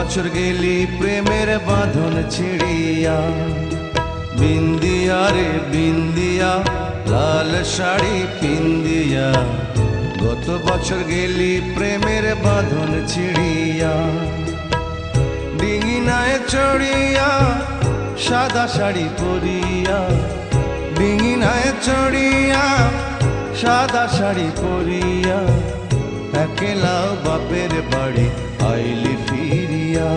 বছর গেলি প্রেমের বাঁধন ছিড়িয়া। বিন্দিয়া রে বিন্দিয়া লাল শাড়ি পিন্দিয়া, গত বছর গেলি প্রেমের বাঁধন ছিড়িয়া। ডিঙিনায় চড়িয়া সাদা শাড়ি পরিয়া, ডিঙিনায় চড়িয়া সাদা শাড়ি পরিয়া, একলা বাপের বাড়ি আইলি ফিরিয়া।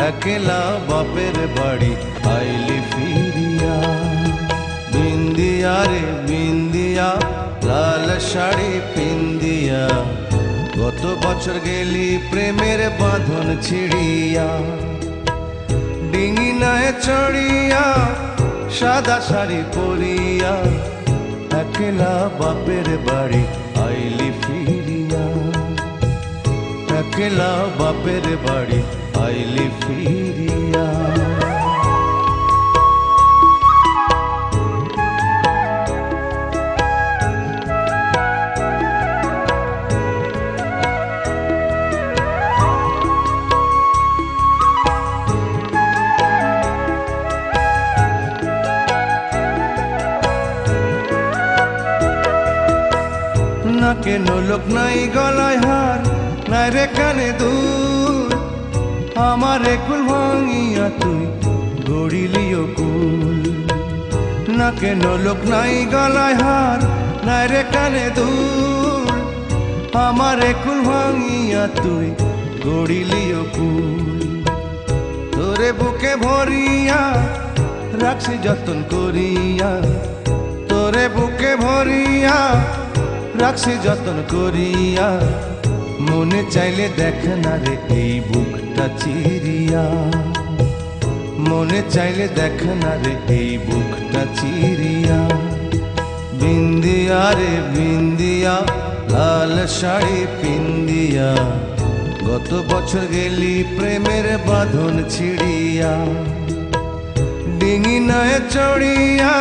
একলা বাপের বাড়ি আইলি ফিরিয়া। বিন্দিয়া রে বিন্দিয়া লাল শাড়ি পিন্দিয়া, গত বছর গেলি প্রেমের বাঁধন ছিড়িয়া। ডিঙিনায় চড়িয়া সাদা শাড়ি পরিয়া, একলা বাপের বাড়ি আইলি ফিরিয়া। একলা বাপের বাড়ি আইলি ফিরিয়া। নাকে নোলক নাই গলায় হার, নাই রে কানে দুল, আমার কুল ভাঙিয়া তুই গড়িলিও কুল। নাকে নোলক নাই গলায় হার, নাই রে কানে দুল, আমার কুল ভাঙিয়া তুই গড়িলিও কুল। তোরে বুকে ভরিয়া রাখছি যতন করিয়া, তোরে বুকে ভরিয়া রাখছি যতন করিয়া। মনে চাইলে দেখ না রে এই বুকটা চিরিয়া, মনে চাইলে দেখ না রে এই বুকটা চিরিয়া। বিন্দিয়া রে বিন্দিয়া লাল শাড়ি পিন্দিয়া, গত বছর গেলি প্রেমের বাঁধন ছিড়িয়া। ডিঙিনায় চড়িয়া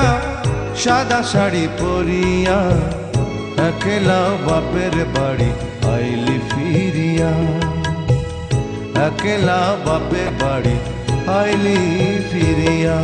সাদা শাড়ি পরিয়া, একলা বাপের বাড়ি আইলি ফিরিয়া। একলা বাপের বাড়ি আইলি ফিরিয়া।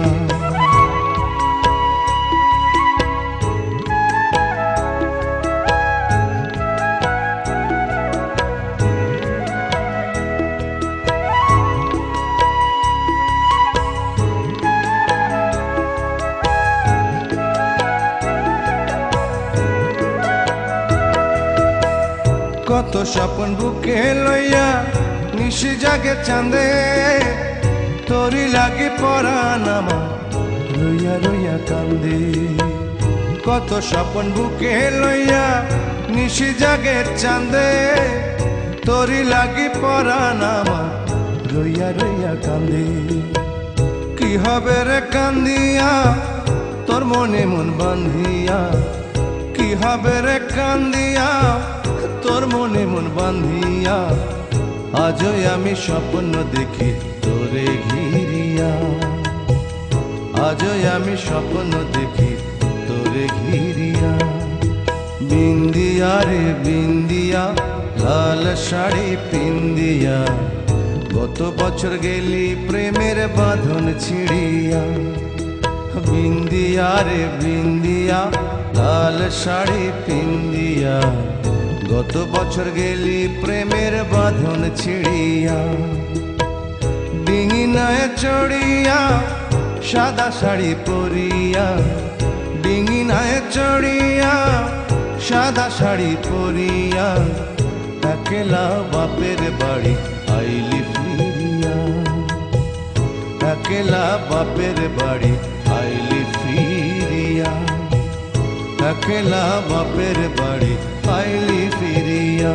কত স্বপন বুকে লইয়া নিশি জাগে চাঁদে, তোরি লাগি পরাণ আমার রইয়া রইয়া কান্দে। কত স্বপন বুকে লইয়া নিশি জাগে চাঁদে, তোরি লাগি পরাণ আমার রইয়া রইয়া কান্দে। কি হবে রে কান্দিয়া তোর মনে মন বান্ধিয়া, কি হবে রে কান্দিয়া তোর মনে মন বান্ধিয়া। আজও আমি স্বপ্ন দেখি তোরে ঘিরিয়া, আজও আমি স্বপ্ন দেখি তোরে ঘিরিয়া। বিন্দিয়া রে বিন্দিয়া লাল শাড়ি পিন্দিয়া, গত বছর গেলি প্রেমের বাঁধন ছিড়িয়া। বিন্দিয়া রে বিন্দিয়া লাল শাড়ি পিন্দিয়া, গত বছর গেলি প্রেমের বাঁধন ছিড়িয়া। ডিঙিনায় চড়িয়া সাদা শাড়ি পরিয়া, ডিঙিনায় চড়িয়া সাদা শাড়ি পরিয়া, একলা বাপের বাড়ি আইলি ফিরিয়া। একলা বাপের বাড়ি আইলি ফিরিয়া। একলা বাপের বাড়ি আইলি ফিরিয়া।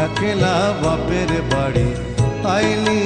একলা বাপের বাড়ি আইলি